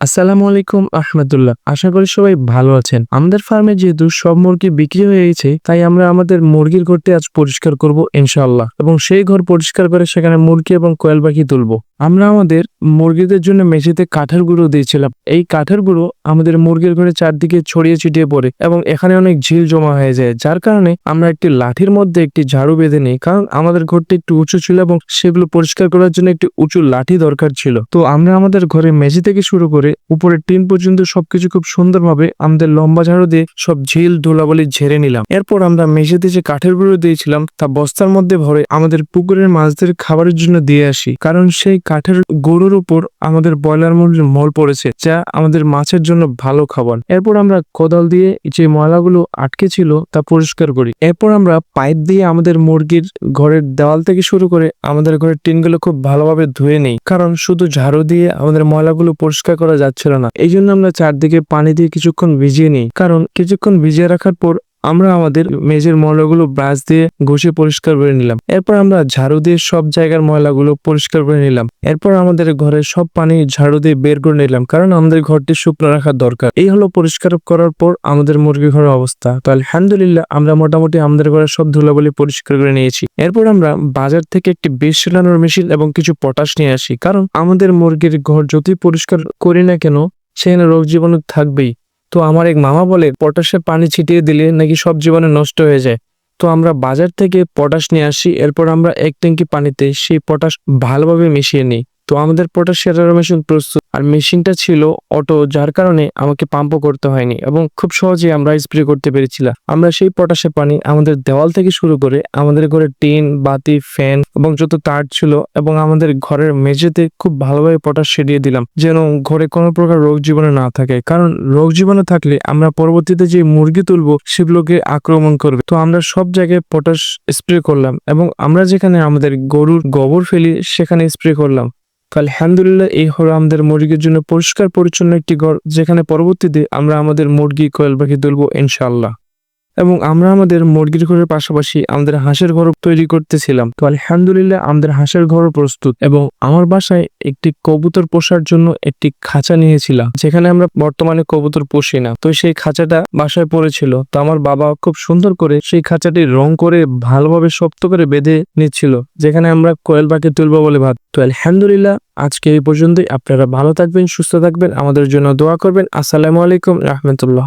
আসসালামু আলাইকুম আহমেদুল্লাহ। আশা করি সবাই ভালো আছেন। আমাদের ফার্মে যেহেতু সব মুরগি বিক্রি হয়ে গেছে, তাই আমরা আমাদের মুরগির ঘরটি আজ পরিষ্কার করব ইনশাআল্লাহ, এবং সেই ঘর পরিষ্কার করে সেখানে মুরগি এবং কোয়েল পাখি তুলব। আমরা আমাদের মুরগিদের জন্য মেঝেতে কাঠের গুঁড়ো দিয়েছিলাম। এই কাঠের গুঁড়ো আমাদের মুরগির ঘরে চারদিকে ছড়িয়ে ছিটিয়ে পড়ে এবং এখানে অনেক ঝিল জমা হয়ে যায়, যার কারণে আমরা একটি লাঠির মধ্যে একটি ঝাড়ু বেঁধে নিই, কারণ আমাদের ঘরটি একটু উঁচু ছিল এবং সেগুলো পরিষ্কার করার জন্য একটি উঁচু লাঠি দরকার ছিল। তো আমরা আমাদের ঘরে মেঝে থেকে শুরু করে উপরের টিন পর্যন্ত সবকিছু খুব সুন্দরভাবে আমাদের লম্বা ঝাড়ু দিয়ে সব ঝিল ধুলাবালি ঝেড়ে নিলাম। এরপর আমরা মেঝেতে যে কাঠের গুঁড়ো দিয়েছিলাম তা বস্তার মধ্যে ভরে আমাদের পুকুরের মাছদের খাবারের জন্য দিয়ে আসি, কারণ সেই কাঠের গুঁড়োর উপর আমাদের ব্রয়লার মুরগির মল পড়েছে, যা আমাদের মাছের জন্য ভালো খাবার। এরপর আমরা কোদাল দিয়ে যে ময়লাগুলো আটকে ছিল তা পরিষ্কার করি। এরপর আমরা পাইপ দিয়ে আমাদের মুরগির ঘরের দেওয়াল থেকে শুরু করে আমাদের ঘরের টিনগুলো খুব ভালোভাবে ধুয়ে নেই, কারণ শুধু ঝাড়ু দিয়ে আমাদের ময়লাগুলো পরিষ্কার করা যাচ্ছিল না। এই জন্য আমরা চারদিকে পানি দিয়ে কিছুক্ষণ ভিজিয়ে নিই, কারণ কিছুক্ষণ ভিজিয়ে রাখার পর আমরা আমাদের মেঝের ময়লাগুলো ব্রাশ দিয়ে ঘষে পরিষ্কার করে নিলাম। এরপর আমরা ঝাড়ু দিয়ে সব জায়গার ময়লাগুলো পরিষ্কার করে নিলাম। এরপর আমাদের ঘরের সব পানি ঝাড়ু দিয়ে বের করে নিলাম, কারণ আমাদের ঘরটি শুকনো রাখার দরকার। এই হলো পরিষ্কার করার পর আমাদের মুরগি ঘরের অবস্থা। তো আলহামদুলিল্লাহ আমরা মোটামুটি আমাদের ঘরের সব ধুলাবালি পরিষ্কার করে নিয়েছি। এরপর আমরা বাজার থেকে একটি বিষ ছড়ানোর মেশিন এবং কিছু পটাশ নিয়ে আসি, কারণ আমাদের মুরগির ঘর যতই পরিষ্কার করি না কেন সেখানে রোগ জীবাণু থাকবেই। তো আমার এক মামা বলে পটাশের পানি ছিটিয়ে দিলে নাকি সব জীবাণু নষ্ট হয়ে যায়। তো আমরা বাজার থেকে পটাশ নিয়ে আসি। এরপর আমরা এক ট্যাঙ্কি পানিতে সেই পটাশ ভালোভাবে মিশিয়ে নিই। তো আমাদের পটাশ ছেটানোর মেশিন প্রস্তুত, আর মেশিনটা ছিল অটো, যার কারণে আমাকে পাম্পও করতে হয়নি এবং খুব সহজে আমরা স্প্রে করতে পেরেছিলাম। আমরা সেই পটাশের পানি আমাদের দেওয়াল থেকে শুরু করে আমাদের ঘরের টিন, বাতি, ফ্যান এবং যত তার ছিল এবং আমাদের ঘরের মেঝেতে খুব ভালোভাবে পটাশ ছিটিয়ে দিলাম, যেন ঘরে কোনো প্রকার রোগ জীবাণু না থাকে, কারণ রোগ জীবাণু থাকলে আমরা পরবর্তীতে যে মুরগি তুলবো সেগুলোকে আক্রমণ করবে। তো আমরা সব জায়গায় পটাশ স্প্রে করলাম এবং আমরা যেখানে আমাদের গরুর গোবর ফেলি সেখানে স্প্রে করলাম। তো আলহামদুলিল্লাহ এই হলো আমাদের মুরগির জন্য পরিষ্কার পরিচ্ছন্ন একটি ঘর, যেখানে পরবর্তীতে আমরা আমাদের মুরগি কোয়েল পাখি তুলবো ইনশাআল্লাহ। এবং আমরা আমাদের মুরগির ঘরের পাশাপাশি আমাদের হাঁসের ঘর তৈরি করতেছিলাম। তো আলহামদুলিল্লাহ আমাদের হাঁসের ঘরও প্রস্তুত, এবং আমার বাসায় একটি কবুতর পোষার জন্য একটি খাঁচা নিয়েছিলাম, যেখানে আমরা বর্তমানে কবুতর পুষি না। তো সেই খাঁচাটা বাসায় পড়েছিল, তো আমার বাবা খুব সুন্দর করে সেই খাঁচাটি রং করে ভালোভাবে শক্ত করে বেঁধে নিচ্ছিল, যেখানে আমরা কোয়েল পাখি তুলবো বলে ভাব। তো আলহামদুলিল্লাহ আজকে এই পর্যন্তই। আপনারা ভালো থাকবেন, সুস্থ থাকবেন, আমাদের জন্য দোয়া করবেন। আসসালামু আলাইকুম রাহমাতুল্লাহ।